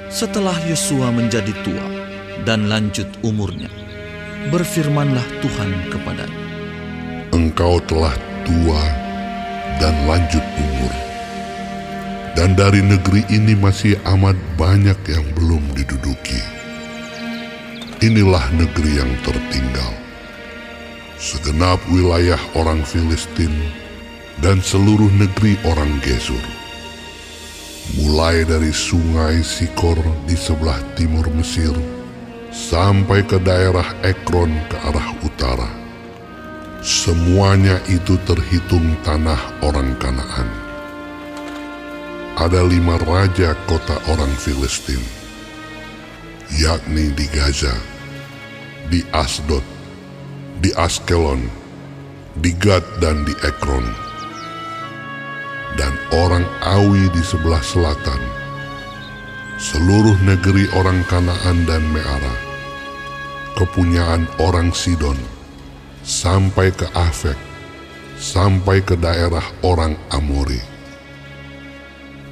Setelah Yosua menjadi tua dan lanjut umurnya, berfirmanlah Tuhan kepadanya, Engkau telah tua dan lanjut umur, dan dari negeri ini masih amat banyak yang belum diduduki. Inilah negeri yang tertinggal, segenap wilayah orang Filistin dan seluruh negeri orang Gesur, mulai dari sungai Sikor di sebelah timur Mesir sampai ke daerah Ekron ke arah utara. Semuanya itu terhitung tanah orang Kanaan. Ada 5 raja kota orang Filistin, yakni di Gaza, di Asdod, di Askelon, di Gad dan di Ekron. Dan orang Awi di sebelah selatan, seluruh negeri orang Kanaan dan Meara, kepunyaan orang Sidon, sampai ke Afek, sampai ke daerah orang Amori.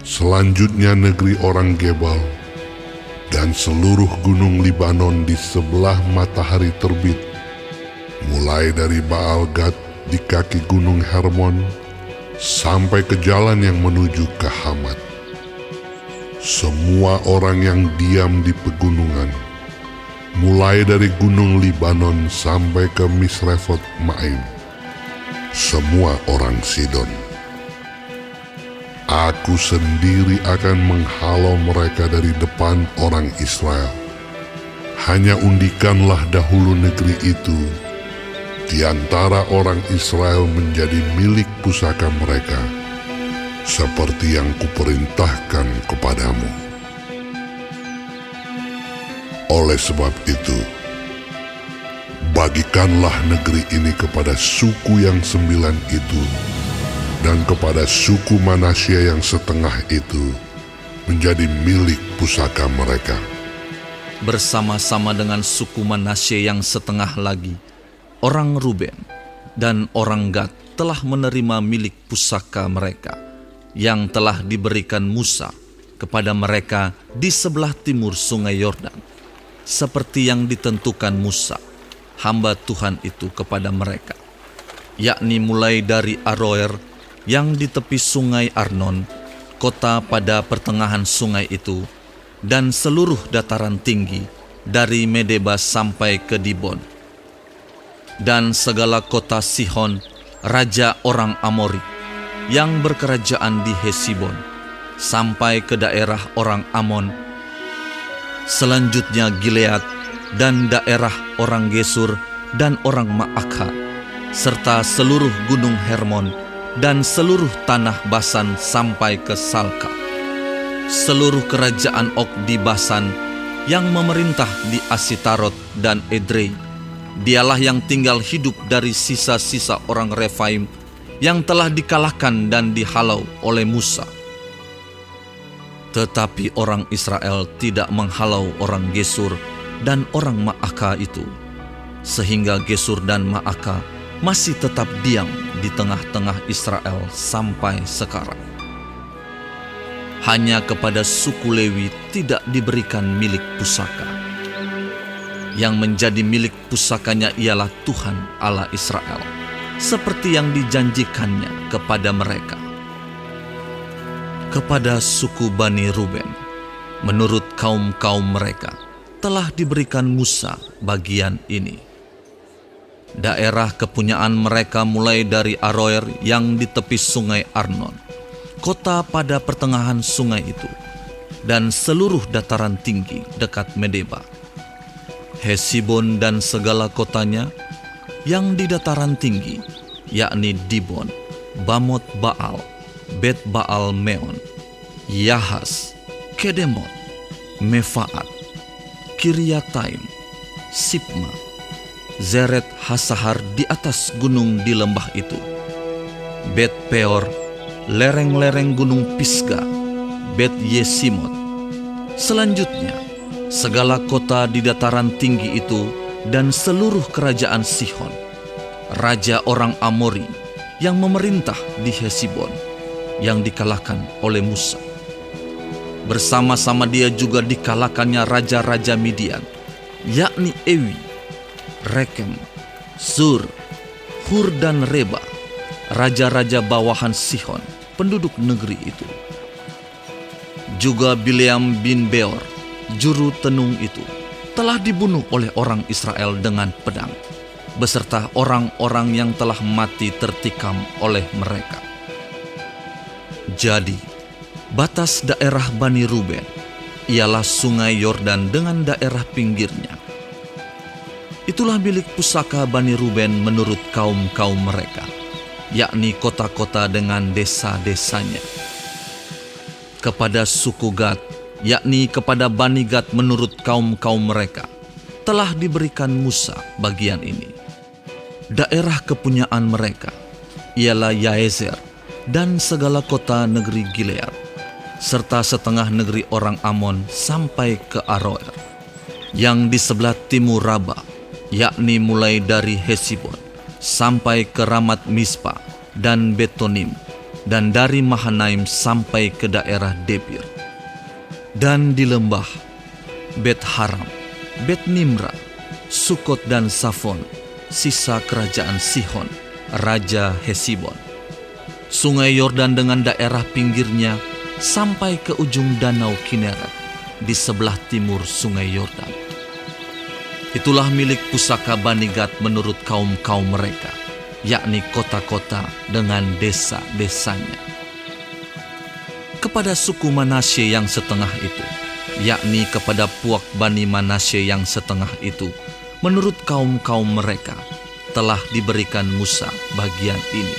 Selanjutnya negeri orang Gebal, dan seluruh gunung Libanon di sebelah matahari terbit, mulai dari Baal Gad di kaki gunung Hermon, sampai ke jalan yang menuju ke Hamat. Semua orang yang diam di pegunungan, mulai dari gunung Libanon sampai ke Misrefot Maim, semua orang Sidon. Aku sendiri akan menghalau mereka dari depan orang Israel. Hanya undikanlah dahulu negeri itu di antara orang Israel menjadi milik pusaka mereka, seperti yang kuperintahkan kepadamu. Oleh sebab itu, bagikanlah negeri ini kepada suku yang 9 itu, dan kepada suku Manasya yang setengah itu menjadi milik pusaka mereka. bersama-sama dengan suku Manasye yang setengah lagi, orang Ruben dan orang Gad telah menerima milik pusaka mereka yang telah diberikan Musa kepada mereka di sebelah timur sungai Yordan, seperti yang ditentukan Musa, hamba Tuhan itu kepada mereka, yakni mulai dari Aroer yang di tepi sungai Arnon, kota pada pertengahan sungai itu, dan seluruh dataran tinggi dari Medeba sampai ke Dibon, dan segala kota Sihon, raja orang Amori, yang berkerajaan di Hesibon, sampai ke daerah orang Amon. Selanjutnya Gilead dan daerah orang Gesur dan orang Maakha, serta seluruh gunung Hermon dan seluruh tanah Basan sampai ke Salka. Seluruh kerajaan Og di Basan yang memerintah di Asitarot dan Edrei, dialah yang tinggal hidup dari sisa-sisa orang Refaim yang telah dikalahkan dan dihalau oleh Musa. Tetapi orang Israel tidak menghalau orang Gesur dan orang Maakha itu, sehingga Gesur dan Maakha masih tetap diam di tengah-tengah Israel sampai sekarang. Hanya kepada suku Lewi tidak diberikan milik pusaka. Yang menjadi milik pusakanya ialah Tuhan Allah Israel, seperti yang dijanjikannya kepada mereka. Kepada suku Bani Ruben, menurut kaum-kaum mereka, telah diberikan Musa bagian ini. Daerah kepunyaan mereka mulai dari Aroer yang di tepi sungai Arnon, kota pada pertengahan sungai itu, dan seluruh dataran tinggi dekat Medeba, Hesibon dan segala kotanya yang di dataran tinggi, yakni Dibon, Bamot Baal, Bet Baal Meon, Yahas, Kedemot, Mefaat, Kiryataim, Sipma, Zeret Hasahar di atas gunung di lembah itu, Bet Peor, lereng-lereng gunung Pisga, Bet Yesimot. Selanjutnya, segala kota di dataran tinggi itu dan seluruh kerajaan Sihon, raja orang Amori yang memerintah di Hesibon, yang dikalahkan oleh Musa. Bersama-sama dia juga dikalahkannya raja-raja Midian, yakni Ewi, Rekem, Sur, Hur dan Reba, raja-raja bawahan Sihon, penduduk negeri itu. Juga Bileam bin Beor, juru tenung itu, telah dibunuh oleh orang Israel dengan pedang, beserta orang-orang yang telah mati tertikam oleh mereka. Jadi, batas daerah Bani Ruben ialah sungai Yordan dengan daerah pinggirnya. Itulah milik pusaka Bani Ruben menurut kaum-kaum mereka, yakni kota-kota dengan desa-desanya. Kepada suku Gad, yakni kepada Bani Gad menurut kaum-kaum mereka, telah diberikan Musa bagian ini. Daerah kepunyaan mereka ialah Yaezer dan segala kota negeri Gilead, serta setengah negeri orang Amon sampai ke Aroer, yang di sebelah timur Raba, yakni mulai dari Hesibon sampai ke Ramat Mispa dan Betonim, dan dari Mahanaim sampai ke daerah Debir. Dan di lembah Bet Haram, Bet Nimra, Sukot dan Safon, sisa kerajaan Sihon, Raja Hesibon. Sungai Yordan dengan daerah pinggirnya sampai ke ujung danau Kineret di sebelah timur sungai Yordan. Itulah milik pusaka Bani Gad menurut kaum-kaum mereka, yakni kota-kota dengan desa-desanya. Kepada suku Manasye yang setengah itu, yakni kepada puak Bani Manasye yang setengah itu, menurut kaum-kaum mereka, telah diberikan Musa bagian ini.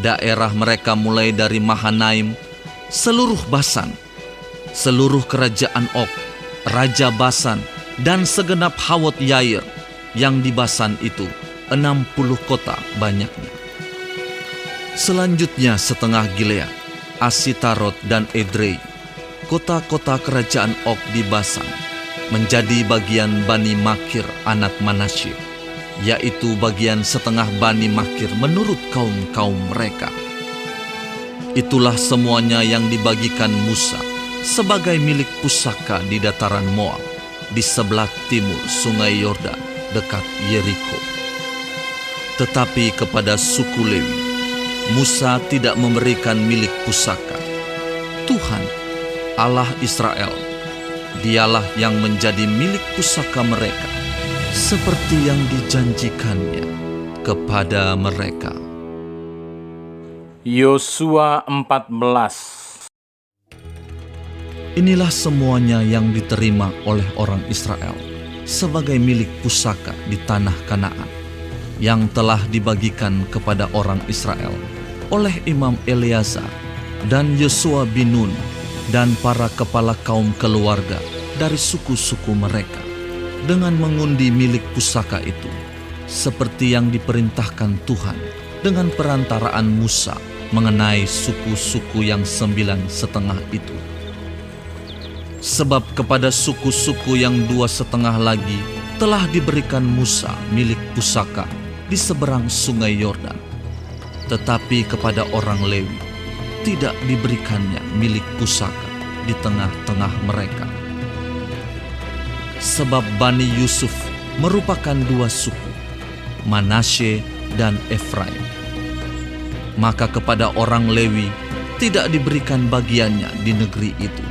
Daerah mereka mulai dari Mahanaim, seluruh Basan, seluruh kerajaan Og, Raja Basan, dan segenap Hawot Yair yang di Basan itu, 60 kota banyaknya. Selanjutnya setengah Gilead, Asitarot dan Edrei, kota-kota kerajaan Og di Basan, menjadi bagian Bani Makir anak Manasye, yaitu bagian setengah Bani Makir menurut kaum-kaum mereka. Itulah semuanya yang dibagikan Musa sebagai milik pusaka di dataran Moab, di sebelah timur sungai Yordan dekat Yeriko. Tetapi kepada suku Lewi, Musa tidak memberikan milik pusaka. Tuhan, Allah Israel, dialah yang menjadi milik pusaka mereka, seperti yang dijanjikannya kepada mereka. Yosua 14. Inilah semuanya yang diterima oleh orang Israel sebagai milik pusaka di tanah Kanaan, yang telah dibagikan kepada orang Israel oleh Imam Eleazar dan Yosua bin Nun dan para kepala kaum keluarga dari suku-suku mereka, dengan mengundi milik pusaka itu, seperti yang diperintahkan Tuhan dengan perantaraan Musa mengenai suku-suku yang 9,5 itu. Sebab kepada suku-suku yang 2,5 lagi telah diberikan Musa milik pusaka di seberang sungai Yordan, tetapi kepada orang Lewi tidak diberikannya milik pusaka di tengah-tengah mereka. Sebab Bani Yusuf merupakan 2 suku, Manasye dan Efraim. Maka kepada orang Lewi tidak diberikan bagiannya di negeri itu,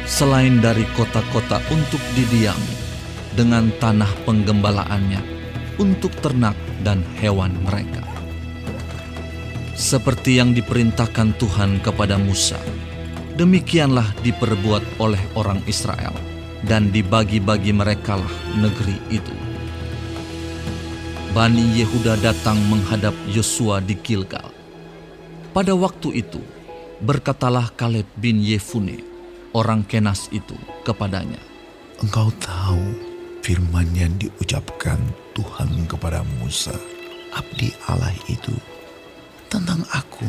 selain dari kota-kota untuk didiami, dengan tanah penggembalaannya untuk ternak dan hewan mereka. Seperti yang diperintahkan Tuhan kepada Musa, demikianlah diperbuat oleh orang Israel, dan dibagi-bagi merekalah negeri itu. Bani Yehuda datang menghadap Yosua di Gilgal. Pada waktu itu, berkatalah Kaleb bin Yefune, orang Kenas itu, kepadanya, "Engkau tahu firman yang diucapkan Tuhan kepada Musa, abdi Allah itu, tentang aku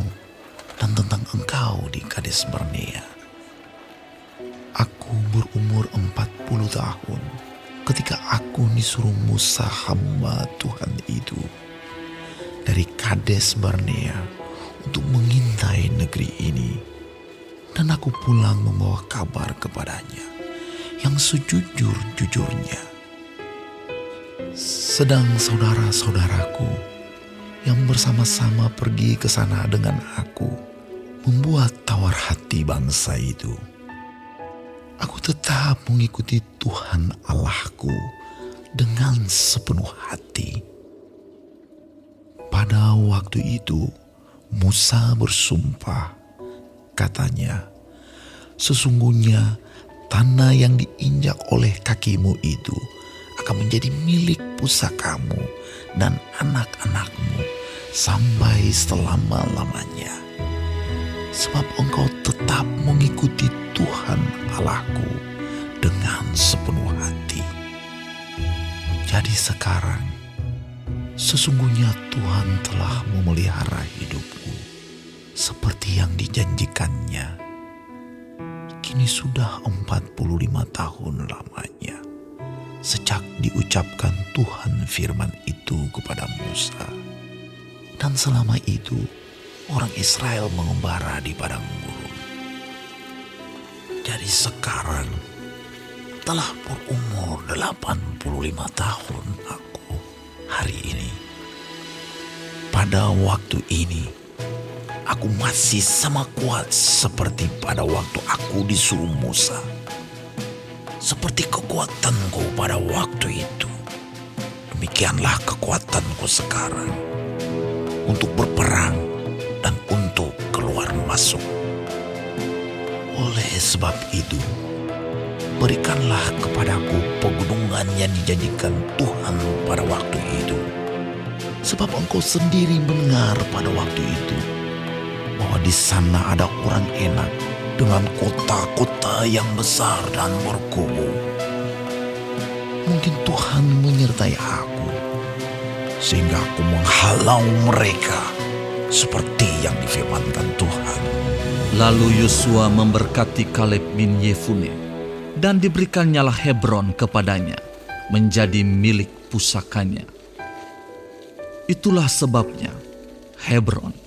dan tentang engkau di Kades Barnea. Aku berumur 40 tahun ketika aku disuruh Musa hamba Tuhan itu dari Kades Barnea untuk mengintai negeri ini. Dan aku pulang membawa kabar kepadanya yang sejujur-jujurnya. Sedang saudara-saudaraku yang bersama-sama pergi ke sana dengan aku membuat tawar hati bangsa itu. Aku tetap mengikuti Tuhan Allahku dengan sepenuh hati. Pada waktu itu Musa bersumpah, katanya, "Sesungguhnya tanah yang diinjak oleh kakimu itu akan menjadi milik pusakamu dan anak-anakmu sampai selama-lamanya. Sebab engkau tetap mengikuti Tuhan Allahku dengan sepenuh hati." Jadi sekarang, sesungguhnya Tuhan telah memelihara hidupku seperti yang dijanjikannya. Kini sudah 45 tahun lamanya sejak diucapkan Tuhan firman itu kepada Musa. Dan selama itu orang Israel mengembara di padang gurun. Jadi sekarang telah berumur 85 tahun aku hari ini. Pada waktu ini aku masih sama kuat seperti pada waktu aku disuruh Musa. Seperti kekuatanku pada waktu itu, demikianlah kekuatanku sekarang untuk berperang dan untuk keluar masuk. Oleh sebab itu, berikanlah kepadaku pegunungan yang dijanjikan Tuhan pada waktu itu. Sebab engkau sendiri mendengar pada waktu itu bahwa di sana ada orang enak dengan kota-kota yang besar dan berkubu. Mungkin Tuhan menyertai aku sehingga aku menghalau mereka seperti yang difirmankan Tuhan. Lalu Yosua memberkati Kaleb bin Yefune, dan diberikannya Hebron kepadanya, menjadi milik pusakanya. Itulah sebabnya Hebron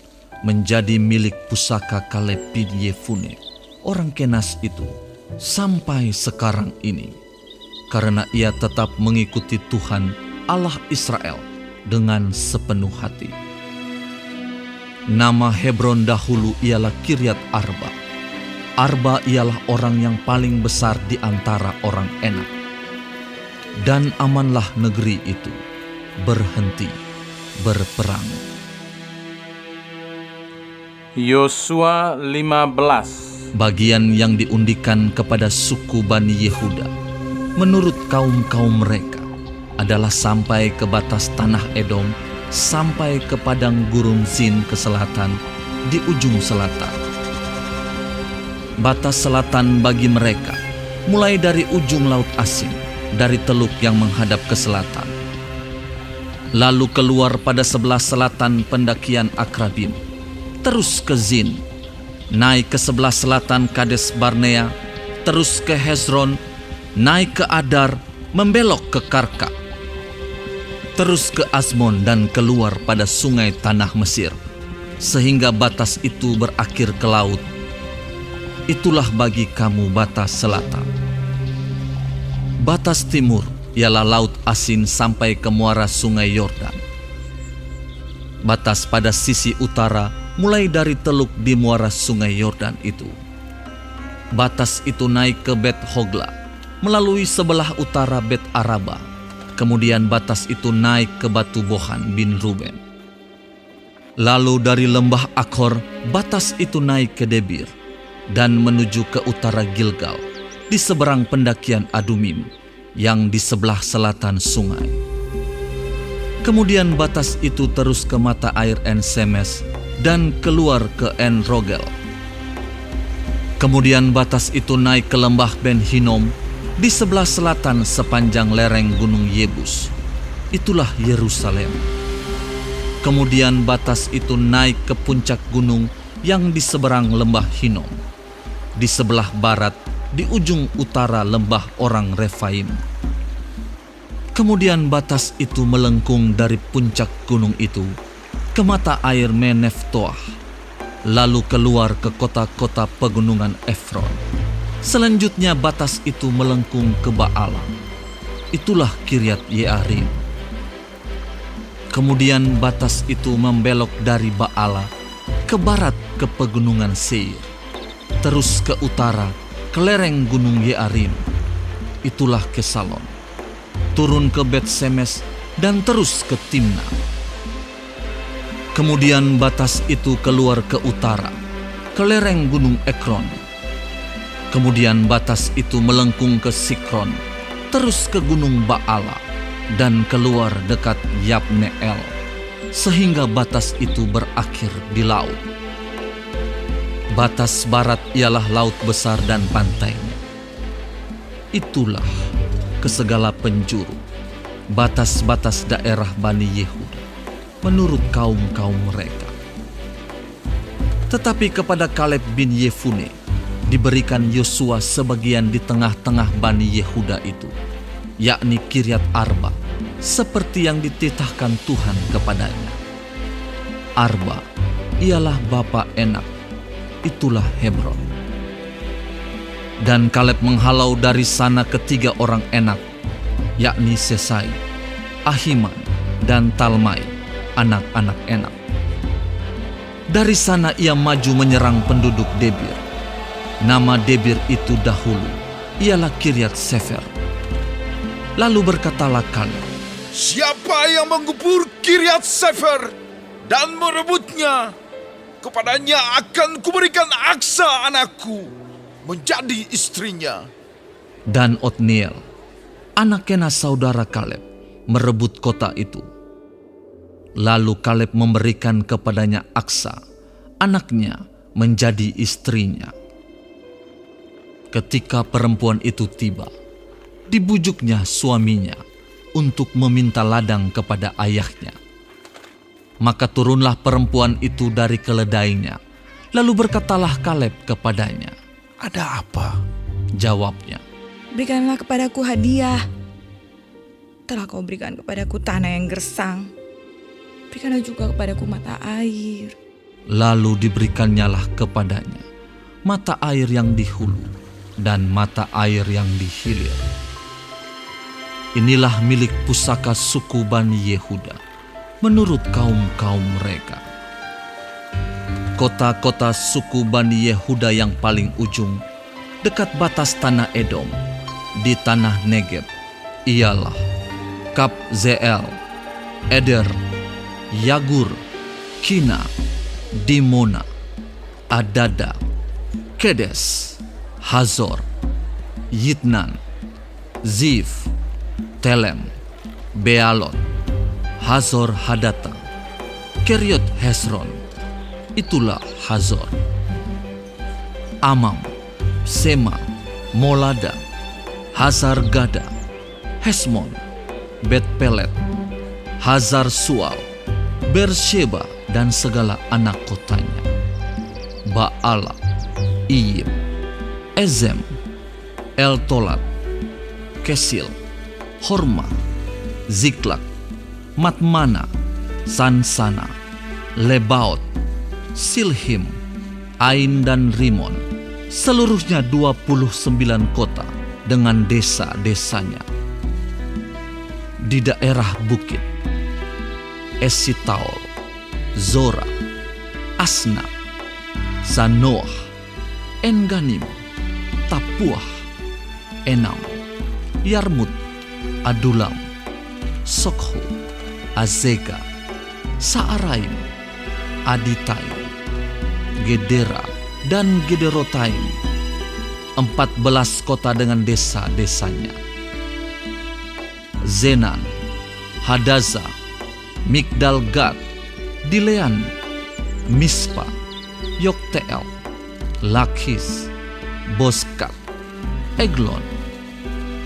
menjadi milik pusaka Kaleb bin Yefune, orang Kenas itu, sampai sekarang ini, karena ia tetap mengikuti Tuhan Allah Israel dengan sepenuh hati. Nama Hebron dahulu ialah Kiryat Arba. Arba ialah orang yang paling besar di antara orang Enak. Dan amanlah negeri itu, berhenti berperang. Yosua 15. Bagian yang diundikan kepada suku Bani Yehuda, menurut kaum-kaum mereka, adalah sampai ke batas tanah Edom, sampai ke padang gurun Zin ke selatan, di ujung selatan. Batas selatan bagi mereka, mulai dari ujung Laut Asin, dari teluk yang menghadap ke selatan. Lalu keluar pada sebelah selatan pendakian Akrabim, terus ke Zin, naik ke sebelah selatan Kades Barnea, terus ke Hezron, naik ke Adar, membelok ke Karka, terus ke Azmon dan keluar pada sungai tanah Mesir, sehingga batas itu berakhir ke laut. Itulah bagi kamu batas selatan. Batas timur ialah Laut Asin sampai ke muara sungai Yordan. Batas pada sisi utara mulai dari teluk di muara sungai Yordan itu. Batas itu naik ke Bet Hogla, melalui sebelah utara Bet Araba. Kemudian batas itu naik ke Batu Bohan bin Ruben. Lalu dari lembah Akor, batas itu naik ke Debir dan menuju ke utara Gilgal, di seberang pendakian Adumim, yang di sebelah selatan sungai. Kemudian batas itu terus ke mata air En Semes dan keluar ke En Rogel. Kemudian batas itu naik ke lembah Ben Hinom, di sebelah selatan sepanjang lereng Gunung Yebus. Itulah Yerusalem. Kemudian batas itu naik ke puncak gunung yang di seberang lembah Hinom, di sebelah barat, di ujung utara lembah orang Refaim. Kemudian batas itu melengkung dari puncak gunung itu ke mata air Meneftoah, lalu keluar ke kota-kota pegunungan Efron. Selanjutnya batas itu melengkung ke Baala. Itulah Kiryat Yearim. Kemudian batas itu membelok dari Baala ke barat ke pegunungan Seir, terus ke utara ke lereng gunung Yearim. Itulah Kesalon. Turun ke Bet-Semes dan terus ke Timna. Kemudian batas itu keluar ke utara ke lereng gunung Ekron. Kemudian batas itu melengkung ke Sikron, terus ke gunung Baala, dan keluar dekat Yabneel, sehingga batas itu berakhir di laut. Batas barat ialah laut besar dan pantainya. Itulah ke segala penjuru, batas-batas daerah Bani Yehuda, menurut kaum-kaum mereka. Tetapi kepada Kaleb bin Yefune diberikan Yosua sebagian di tengah-tengah Bani Yehuda itu, yakni Kiryat Arba, seperti yang dititahkan Tuhan kepadanya. Arba ialah bapa Enak, itulah Hebron. Dan Kaleb menghalau dari sana ketiga orang Enak, yakni Sesai, Ahiman, dan Talmai, anak-anak Enak. Dari sana ia maju menyerang penduduk Debir. Nama Debir itu dahulu ialah Kiryat Sefer. Lalu berkatalah Kaleb, "Siapa yang menggubur Kiryat Sefer dan merebutnya, kepadanya akan kuberikan Aksa anakku menjadi istrinya." Dan Otniel, anak Kenaz saudara Kaleb, merebut kota itu. Lalu Kaleb memberikan kepadanya Aksa, anaknya, menjadi istrinya. Ketika perempuan itu tiba, dibujuknya suaminya untuk meminta ladang kepada ayahnya. Maka turunlah perempuan itu dari keledainya. Lalu berkatalah Kaleb kepadanya, Ada apa? Jawabnya, "Berikanlah kepadaku hadiah. Telah kau berikan kepadaku tanah yang gersang. Berikanlah juga kepadaku mata air." Lalu diberikannya kepadanya mata air yang di hulu dan mata air yang di hilir. Inilah milik pusaka suku Bani Yehuda, menurut kaum-kaum mereka. Kota-kota suku Bani Yehuda yang paling ujung, dekat batas tanah Edom, di tanah Negeb, ialah Kabzeel, Eder, Yagur, Kina, Dimona, Adada, Kedes, Hazor, Yitnan, Zif, Telem, Bealot, Hazor Hadata, Kiryot Hesron, itulah Hazor, Amam, Sema, Molada, Hazar Gada, Hesmon, Bet-Pelet, Hazar Sual, Bersheba dan segala anak kotanya, Baala, Iyim, Ezem, El-Tolat, Kesil, Horma, Ziklak, Matmana, Sansana, Lebaot, Silhim, Ain dan Rimon, seluruhnya 29 kota dengan desa-desanya. Di daerah bukit, Esitaol, Zora, Asna, Zanoah, Enganim, Tapuah, Enam, Yarmut, Adulam, Sokho, Azeka, Saaraim, Aditaim, Gedera, dan Gederotaim, 14 kota dengan desa-desanya. Zenan, Hadaza, Migdal Gad, Dilean, Mispa, Yokteel, Lakhis, Boskat, Eglon,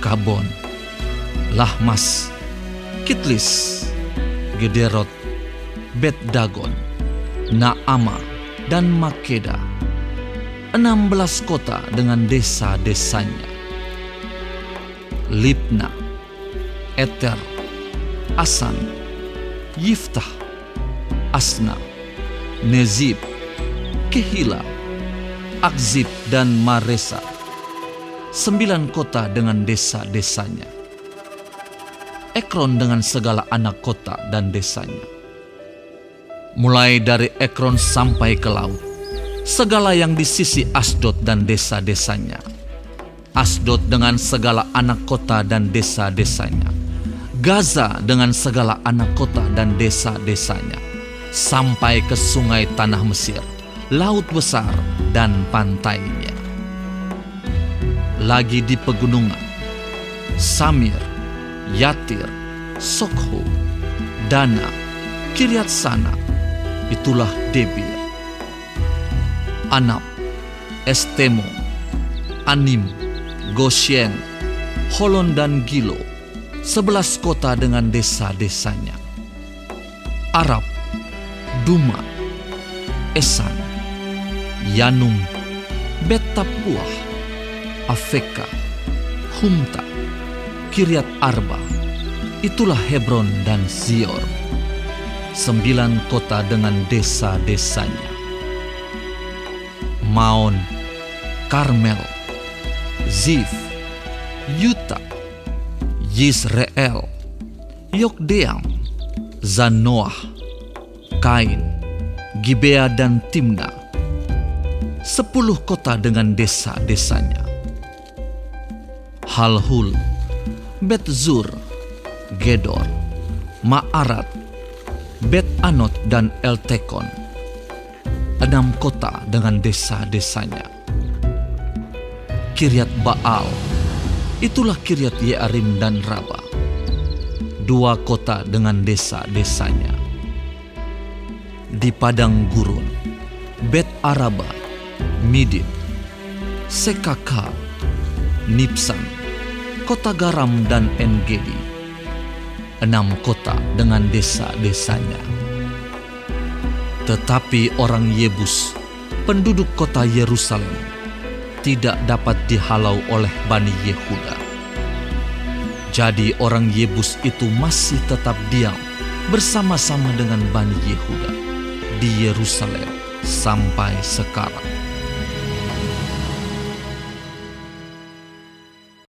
Kabon, Lahmas, Kitlis, Gederot, Bet-Dagon, Naama, dan Makeda, 16 kota dengan desa-desanya. Libna, Eter, Asan, Yiftah, Asna, Nezib, Kehila, Akzib dan Maresa, 9 kota dengan desa-desanya. Ekron dengan segala anak kota dan desanya. Mulai dari Ekron sampai ke laut, segala yang di sisi Asdod dan desa-desanya. Asdod dengan segala anak kota dan desa-desanya. Gaza dengan segala anak kota dan desa-desanya. Sampai ke sungai tanah Mesir, laut besar dan pantainya. Lagi di pegunungan, Samir, Yatir, Sokho, Dana, Kiryat Sana, itulah Debir. Anab, Estemo, Anim, Goshen, Holon dan Gilo, 11 kota dengan desa-desanya. Arab, Duma, Esan, Yanum, Bet Tapuah, Afeka, Humta, Kiryat Arba, itulah Hebron dan Zior, 9 kota dengan desa-desanya. Maon, Karmel, Zif, Yuta, Yisrael, Yokdeam, Zanoah, Kain, Gibea dan Timna, 10 kota dengan desa-desanya. Halhul, Bet-Zur, Gedor, Ma'arat, Bet-Anot dan Eltekon, 6 kota dengan desa-desanya. Kiryat Baal, itulah Kiryat Yearim dan Raba, 2 kota dengan desa-desanya. Di padang gurun, Bet Araba, Midin, Sekaka, Nipsan, kota garam dan Engedi, 6 kota dengan desa-desanya. Tetapi orang Yebus, penduduk kota Yerusalem, tidak dapat dihalau oleh Bani Yehuda. Jadi orang Yebus itu masih tetap diam bersama-sama dengan Bani Yehuda di Yerusalem sampai sekarang.